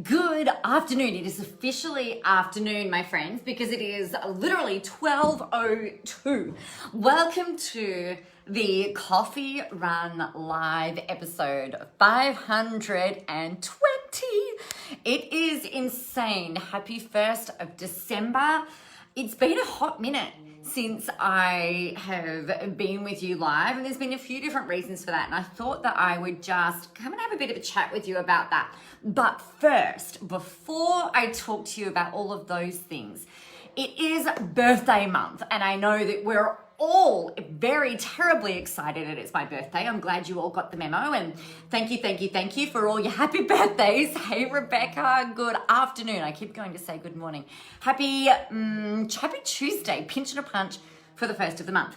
Good afternoon. It is officially afternoon, my friends, because it is literally 12:02. Welcome to the Coffee Run Live episode 520. It is insane. Happy 1st of December. It's been a hot minute since I have been with you live, and there's been a few different reasons for that, and I thought that I would just come and have a bit of a chat with you about that. But first, before I talk to you about all of those things, it is birthday month, and I know that we're all very terribly excited that it's my birthday. I'm glad you all got the memo, and thank you for all your happy birthdays. Hey Rebecca, good afternoon. I keep going to say good morning. Happy Tuesday, pinch and a punch for the first of the month.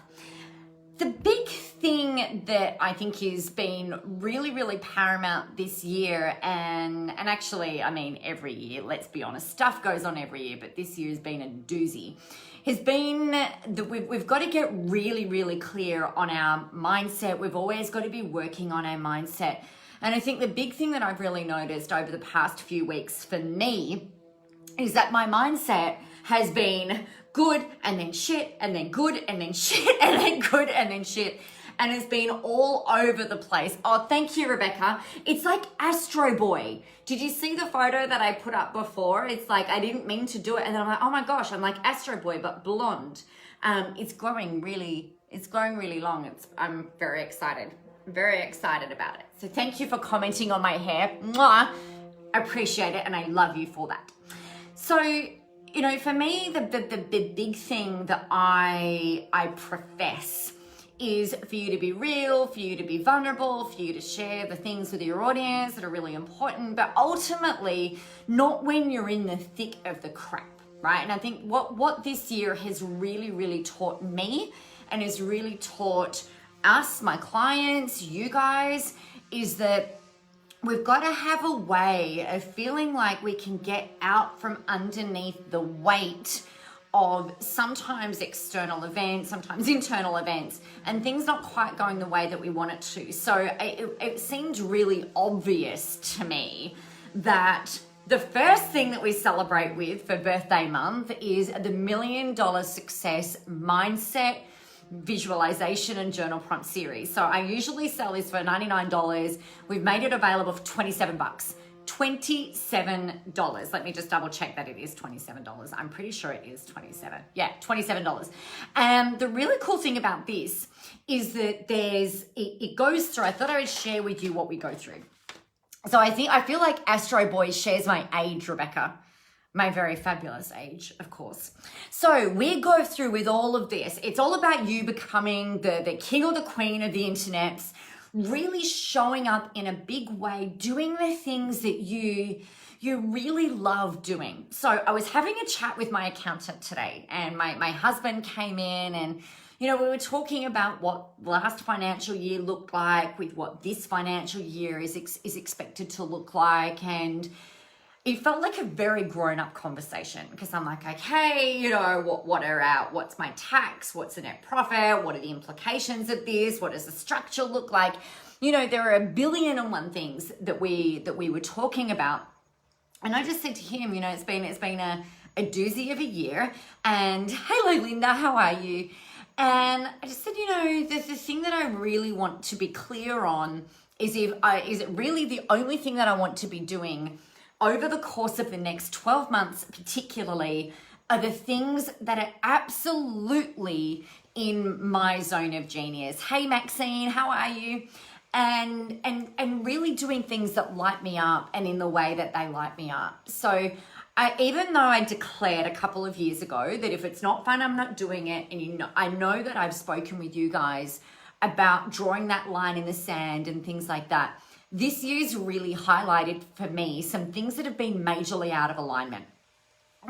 The big thing that I think has been really paramount this year, and actually, I mean, every year, let's be honest, stuff goes on every year, but this year has been a doozy, has been that we've got to get really clear on our mindset. We've always got to be working on our mindset. And I think the big thing that I've really noticed over the past few weeks for me is that my mindset has been good and then shit and then good and then shit and then good and then shit. And it's been all over the place. Oh, thank you, Rebecca. It's like Astro Boy. Did you see the photo that I put up before? It's like, I didn't mean to do it. And then I'm like, oh my gosh, I'm like Astro Boy, but blonde. It's growing really long. I'm very excited about it. So thank you for commenting on my hair. Mwah. I appreciate it. And I love you for that. So, you know, for me, the big thing that I profess is for you to be real, for you to be vulnerable, for you to share the things with your audience that are really important, but ultimately not when you're in the thick of the crap, right? And I think what this year has really taught me and has really taught us, my clients, you guys, is that we've got to have a way of feeling like we can get out from underneath the weight of sometimes external events, sometimes internal events, and things not quite going the way that we want it to. So it seemed really obvious to me that the first thing that we celebrate with for birthday month is the $1 Million Success Mindset Visualization and Journal Prompt series. So I usually sell this for $99. We've made it available for $27. $27. Let me just double check that it is $27. I'm pretty sure it is 27. Yeah, $27. And the really cool thing about this is that it goes through, I thought I would share with you what we go through. So I feel like Astro Boy shares my age, Rebecca. My very fabulous age, of course. So we go through with all of this. It's all about you becoming the king or the queen of the internet, really showing up in a big way, doing the things that you really love doing. So I was having a chat with my accountant today, and my husband came in, and you know, we were talking about what last financial year looked like with what this financial year is expected to look like, and it felt like a very grown-up conversation because I'm like, okay, you know, what's my tax? What's the net profit? What are the implications of this? What does the structure look like? You know, there are 1,000,000,001 things that we were talking about. And I just said to him, you know, it's been a doozy of a year. And hello, Linda, how are you? And I just said, you know, the thing that I really want to be clear on is is it really the only thing that I want to be doing over the course of the next 12 months, particularly, are the things that are absolutely in my zone of genius. Hey, Maxine, how are you? And really doing things that light me up and in the way that they light me up. So even though I declared a couple of years ago that if it's not fun, I'm not doing it. And you know, I know that I've spoken with you guys about drawing that line in the sand and things like that. This year's really highlighted for me some things that have been majorly out of alignment.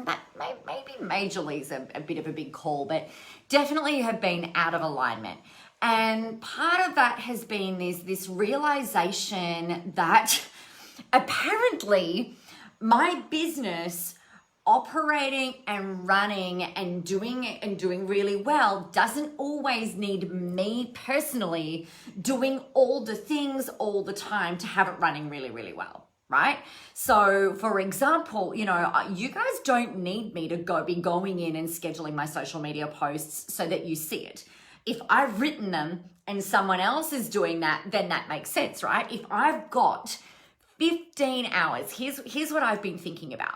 That maybe majorly is a bit of a big call, but definitely have been out of alignment. And part of that has been this realization that apparently my business operating and running and doing really well doesn't always need me personally doing all the things all the time to have it running really well. right? So for example, you guys don't need me to be going in and scheduling my social media posts so that you see it. If I've written them and someone else is doing that, then that makes sense, right? If I've got 15 hours, here's what I've been thinking about.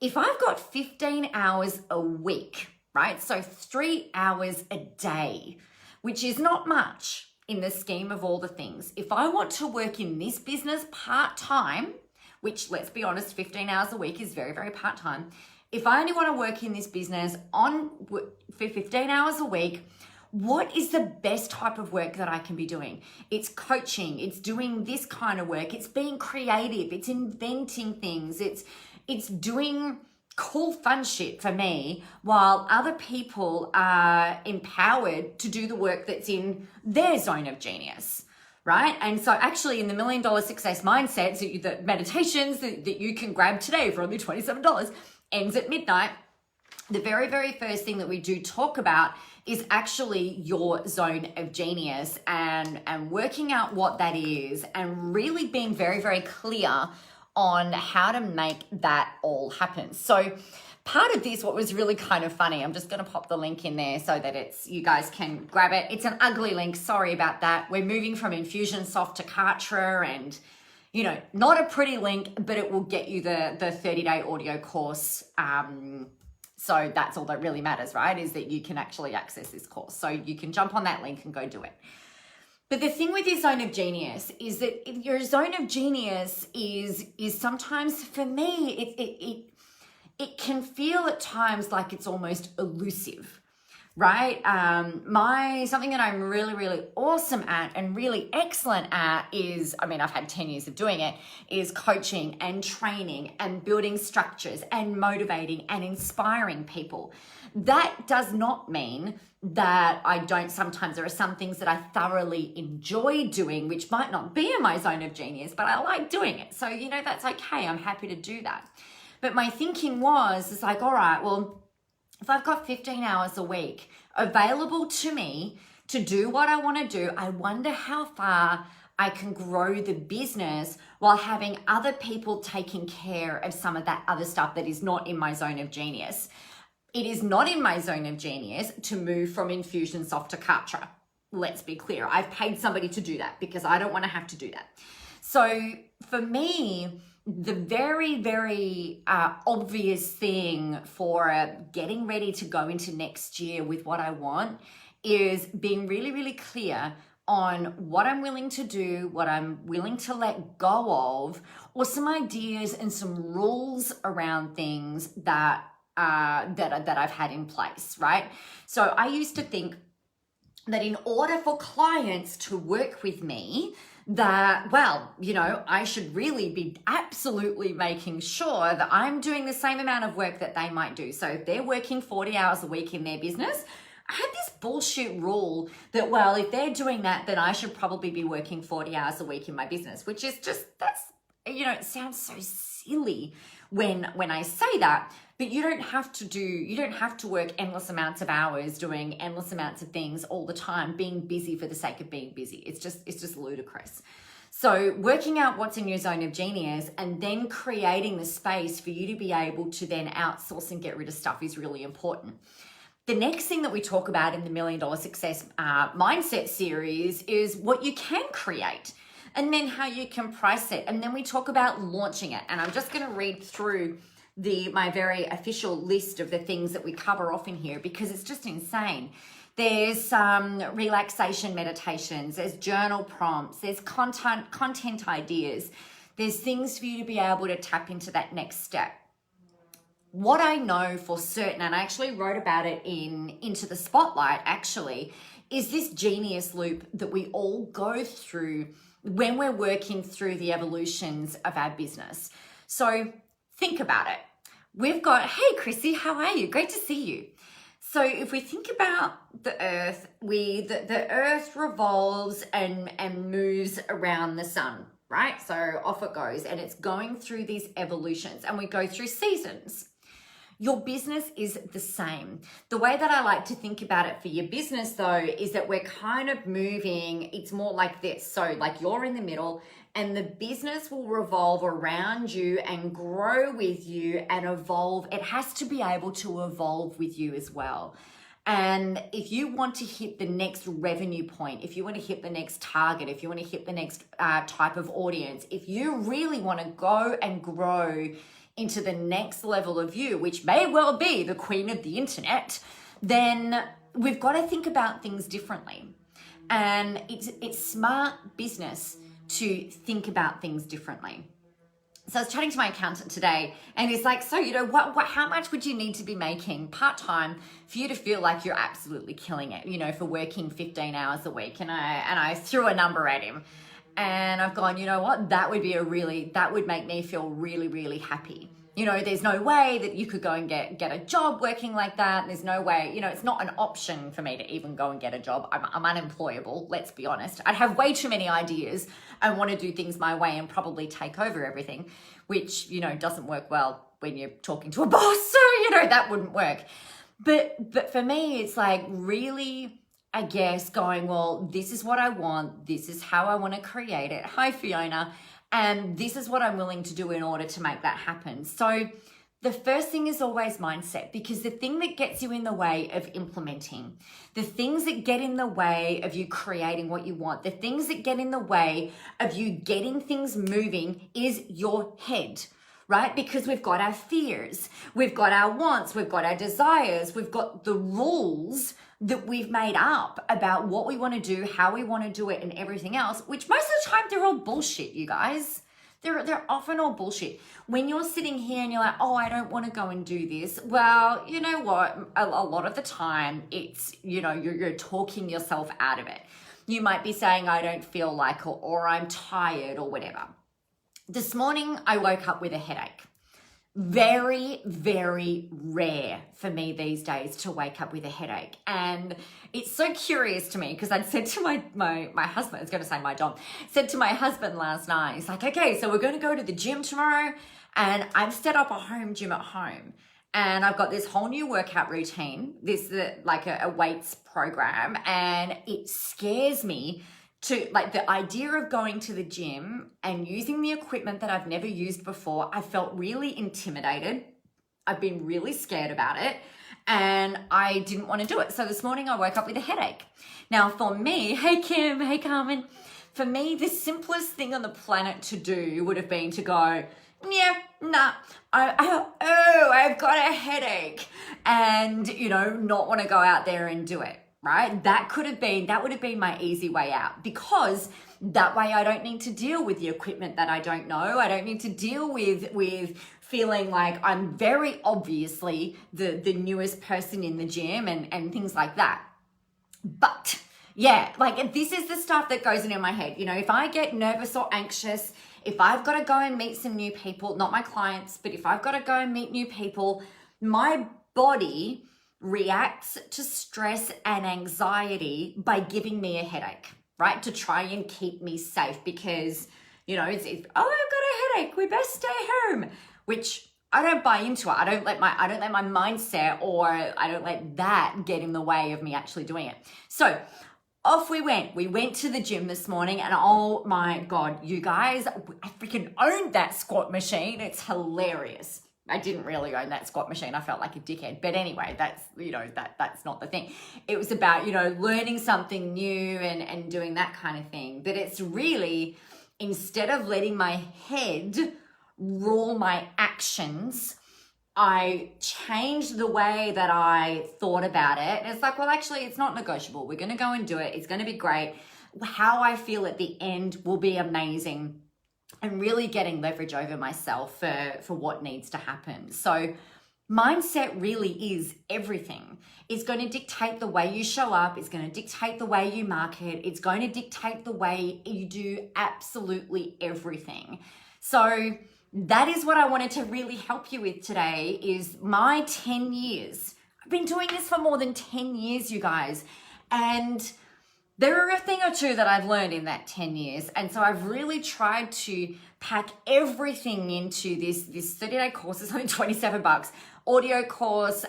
If I've got 15 hours a week, right? So 3 hours a day, which is not much in the scheme of all the things. If I want to work in this business part-time, which, let's be honest, 15 hours a week is very, very part-time. If I only want to work in this business for 15 hours a week, what is the best type of work that I can be doing? It's coaching, it's doing this kind of work, it's being creative, it's inventing things, it's doing cool, fun shit for me, while other people are empowered to do the work that's in their zone of genius. Right? And so actually in the $1 Million Success Mindset, the meditations that you can grab today for only $27, ends at midnight. The very, very first thing that we do talk about is actually your zone of genius and working out what that is and really being very, very clear on how to make that all happen. So part of this, what was really kind of funny, I'm just going to pop the link in there so that you guys can grab it. It's an ugly link. Sorry about that. We're moving from Infusionsoft to Kartra and, not a pretty link, but it will get you the 30-day audio course. So that's all that really matters, right? Is that you can actually access this course. So you can jump on that link and go do it. But the thing with your zone of genius is that your zone of genius is sometimes, for me, it can feel at times like it's almost elusive, right? Something that I'm really, really awesome at and really excellent at is, I've had 10 years of doing it, is coaching and training and building structures and motivating and inspiring people. That does not mean that I don't. Sometimes there are some things that I thoroughly enjoy doing, which might not be in my zone of genius, but I like doing it. So, that's okay. I'm happy to do that. But my thinking is like, all right, well, if I've got 15 hours a week available to me to do what I want to do, I wonder how far I can grow the business while having other people taking care of some of that other stuff that is not in my zone of genius. It is not in my zone of genius to move from Infusionsoft to Kartra. Let's be clear. I've paid somebody to do that because I don't want to have to do that. So for me, the very, very obvious thing for getting ready to go into next year with what I want is being really, really clear on what I'm willing to do, what I'm willing to let go of, or some ideas and some rules around things that I've had in place, right? So I used to think that in order for clients to work with me, that, I should really be absolutely making sure that I'm doing the same amount of work that they might do. So if they're working 40 hours a week in their business, I had this bullshit rule that, if they're doing that, then I should probably be working 40 hours a week in my business, which is just, it sounds so silly when I say that, but you don't have to work endless amounts of hours doing endless amounts of things all the time, being busy for the sake of being busy. It's just ludicrous. So working out what's in your zone of genius and then creating the space for you to be able to then outsource and get rid of stuff is really important. The next thing that we talk about in the $1 Million Success Mindset series is what you can create and then how you can price it. And then we talk about launching it. And I'm just going to read through my very official list of the things that we cover off in here because it's just insane. There's relaxation meditations, there's journal prompts, there's content ideas, there's things for you to be able to tap into that next step. What I know for certain, and I actually wrote about it Into the Spotlight actually, is this genius loop that we all go through when we're working through the evolutions of our business. So think about it. We've got, hey Chrissy, how are you? Great to see you. So if we think about the earth, the earth revolves and moves around the sun, right? So off it goes and it's going through these evolutions and we go through seasons. Your business is the same. The way that I like to think about it for your business though, is that we're kind of moving, it's more like this. So like you're in the middle and the business will revolve around you and grow with you and evolve. It has to be able to evolve with you as well. And if you want to hit the next revenue point, if you want to hit the next target, if you want to hit the next type of audience, if you really want to go and grow into the next level of you, which may well be the queen of the internet, then we've got to think about things differently. And it's smart business to think about things differently. So I was chatting to my accountant today, and he's like, so, how much would you need to be making part-time for you to feel like you're absolutely killing it, for working 15 hours a week? And I threw a number at him, and I've gone, you know what, that would make me feel really, really happy. There's no way that you could go and get a job working like that. There's no way, it's not an option for me to even go and get a job. I'm unemployable, let's be honest. I'd have way too many ideas and want to do things my way and probably take over everything, which, doesn't work well when you're talking to a boss. So, that wouldn't work. But for me, it's like really, I guess, going, well, this is what I want. This is how I want to create it. Hi, Fiona. And this is what I'm willing to do in order to make that happen. So the first thing is always mindset, because the thing that gets you in the way of implementing, the things that get in the way of you creating what you want, the things that get in the way of you getting things moving is your head, right? Because we've got our fears, we've got our wants, we've got our desires, we've got the rules that we've made up about what we want to do, how we want to do it, and everything else, which most of the time they're all bullshit, you guys. They're often all bullshit. When you're sitting here and you're like, oh, I don't want to go and do this. Well, you know what? A lot of the time it's, you're talking yourself out of it. You might be saying, I don't feel like it, or I'm tired, or whatever. This morning, I woke up with a headache. Very, very rare for me these days to wake up with a headache. And it's so curious to me because I'd said to my husband, I was going to say my Dom, said to my husband last night, he's like, okay, so we're going to go to the gym tomorrow, and I've set up a home gym at home. And I've got this whole new workout routine, like a weights program, and it scares me to, like, the idea of going to the gym and using the equipment that I've never used before. I felt really intimidated. I've been really scared about it, and I didn't want to do it. So this morning I woke up with a headache. Now for me, hey Kim, hey Carmen, for me, the simplest thing on the planet to do would have been to go, yeah, nah, I've got a headache, and, not want to go out there and do it. Right? That would have been my easy way out, because that way I don't need to deal with the equipment that I don't know. I don't need to deal with feeling like I'm very obviously the newest person in the gym and things like that. But yeah, like, this is the stuff that goes in my head. If I get nervous or anxious, if I've got to go and meet some new people, not my clients, but if I've got to go and meet new people, my body reacts to stress and anxiety by giving me a headache, right? To try and keep me safe, because, it's oh, I've got a headache, we best stay home, which I don't buy into it. I don't let my mindset, or I don't let that get in the way of me actually doing it. So off we went. We went to the gym this morning, and oh my God, you guys, I freaking owned that squat machine. It's hilarious. I didn't really own that squat machine. I felt like a dickhead. But anyway, that's not the thing. It was about, learning something new and doing that kind of thing. But it's really, instead of letting my head rule my actions, I changed the way that I thought about it. And it's like, well, actually, it's not negotiable. We're going to go and do it. It's going to be great. How I feel at the end will be amazing. And really getting leverage over myself for what needs to happen. So mindset really is everything. It's going to dictate the way you show up. It's going to dictate the way you market. It's going to dictate the way you do absolutely everything. So that is what I wanted to really help you with today, is my 10 years. I've been doing this for more than 10 years, you guys. And there are a thing or two that I've learned in that 10 years. And so I've really tried to pack everything into this 30-day course. It's only $27. Audio course,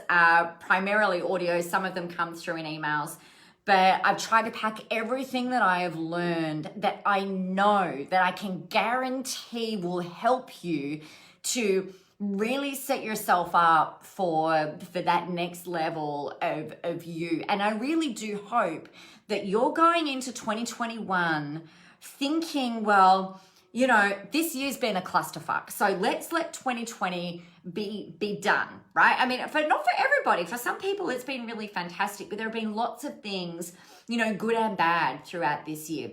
primarily audio. Some of them come through in emails. but I've tried to pack everything that I have learned that I know that I can guarantee will help you to really set yourself up for that next level of you. And I really do hope that you're going into 2021 thinking, well, you know, this year's been a clusterfuck. So let's let 2020 be done, right? I mean, not for everybody. For some people, it's been really fantastic, but there have been lots of things, you know, good and bad throughout this year.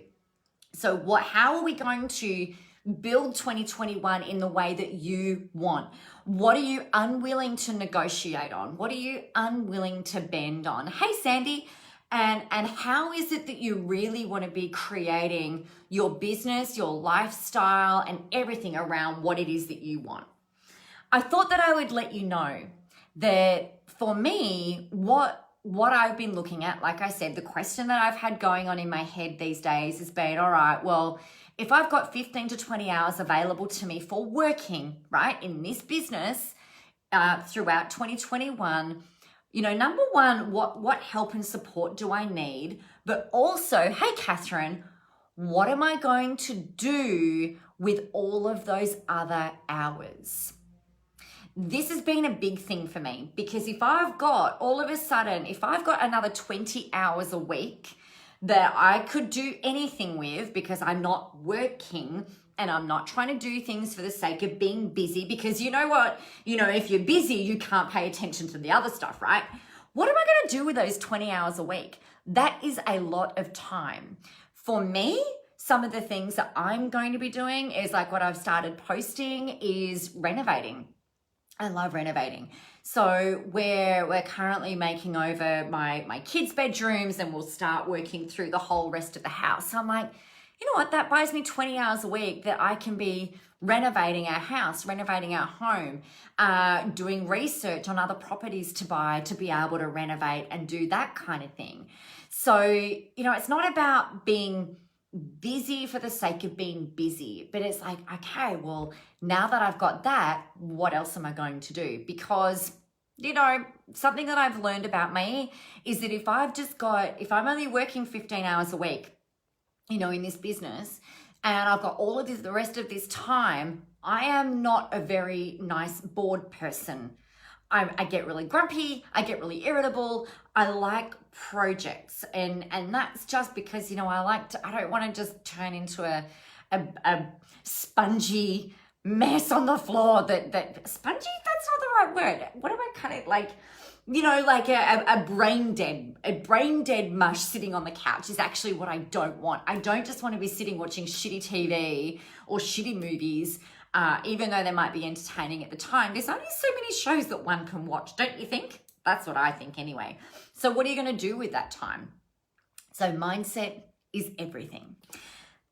So how are we going to build 2021 in the way that you want? What are you unwilling to negotiate on? What are you unwilling to bend on? Hey, Sandy. And how is it that you really want to be creating your business, your lifestyle, and everything around what it is that you want? I thought that I would let you know that for me, what I've been looking at, like I said, the question that I've had going on in my head these days has been, all right, well, if I've got 15 to 20 hours available to me for working, right, in this business throughout 2021, you know, number one, what help and support do I need? But also, hey, Catherine, what am I going to do with all of those other hours? This has been a big thing for me, because if I've got another 20 hours a week that I could do anything with, because I'm not working and I'm not trying to do things for the sake of being busy, because you know what? You know, if you're busy, you can't pay attention to the other stuff, right? What am I going to do with those 20 hours a week? That is a lot of time. For me, some of the things that I'm going to be doing is like what I've started posting is renovating. I love renovating. So we're currently making over my kids' bedrooms, and we'll start working through the whole rest of the house. So I'm like, you know what? That buys me 20 hours a week that I can be renovating our house, renovating our home, doing research on other properties to buy to be able to renovate and do that kind of thing. So, you know, it's not about being busy for the sake of being busy, but it's like, okay, well, now that I've got that, what else am I going to do? Because, you know, something that I've learned about me is that if I'm only working 15 hours a week, you know, in this business, and I've got all of the rest of this time, I am not a very nice bored person. I get really grumpy, I get really irritable, I like projects, and that's just because, you know, I don't want to just turn into a spongy mess on the floor that spongy, that's not the right word. What am I kind of like, you know, like a brain dead mush sitting on the couch is actually what I don't want. I don't just want to be sitting watching shitty TV or shitty movies, even though they might be entertaining at the time. There's only so many shows that one can watch, don't you think? That's what I think anyway. So what are you going to do with that time? So mindset is everything.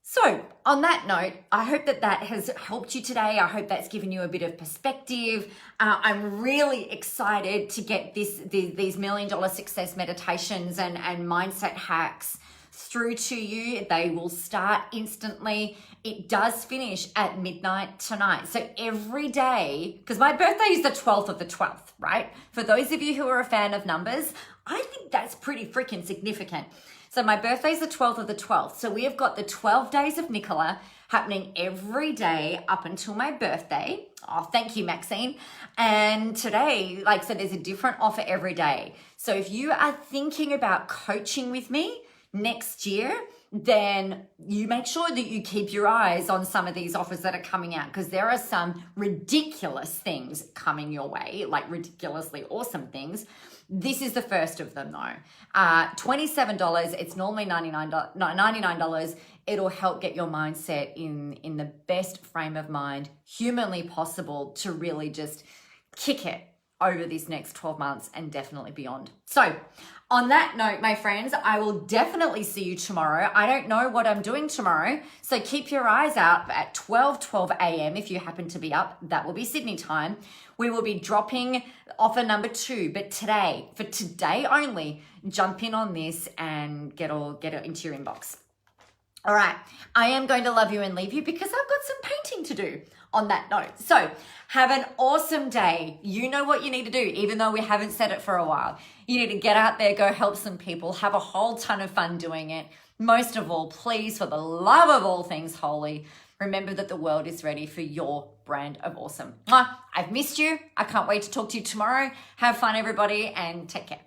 So on that note, I hope that has helped you today. I hope that's given you a bit of perspective. I'm really excited to get these $1 million success meditations and mindset hacks through to you. They will start instantly. It does finish at midnight tonight. So every day, because my birthday is the 12th of the 12th, right? For those of you who are a fan of numbers, I think that's pretty freaking significant. So my birthday is the 12th of the 12th. So we have got the 12 Days of Nicola happening every day up until my birthday. Oh, thank you, Maxine. And today, so there's a different offer every day. So if you are thinking about coaching with me next year, then you make sure that you keep your eyes on some of these offers that are coming out, because there are some ridiculous things coming your way, like ridiculously awesome things. This is the first of them though. $27. It's normally $99. It'll help get your mindset in the best frame of mind humanly possible to really just kick it over this next 12 months and definitely beyond. So on that note, my friends, I will definitely see you tomorrow. I don't know what I'm doing tomorrow, so keep your eyes out at 12 a.m. if you happen to be up. That will be Sydney time. We will be dropping offer number 2, but for today only, jump in on this and get it into your inbox. All right, I am going to love you and leave you because I've got some painting to do. on that note. So have an awesome day. You know what you need to do, even though we haven't said it for a while. You need to get out there, go help some people, have a whole ton of fun doing it. Most of all, please, for the love of all things holy, remember that the world is ready for your brand of awesome. I've missed you. I can't wait to talk to you tomorrow. Have fun, everybody, and take care.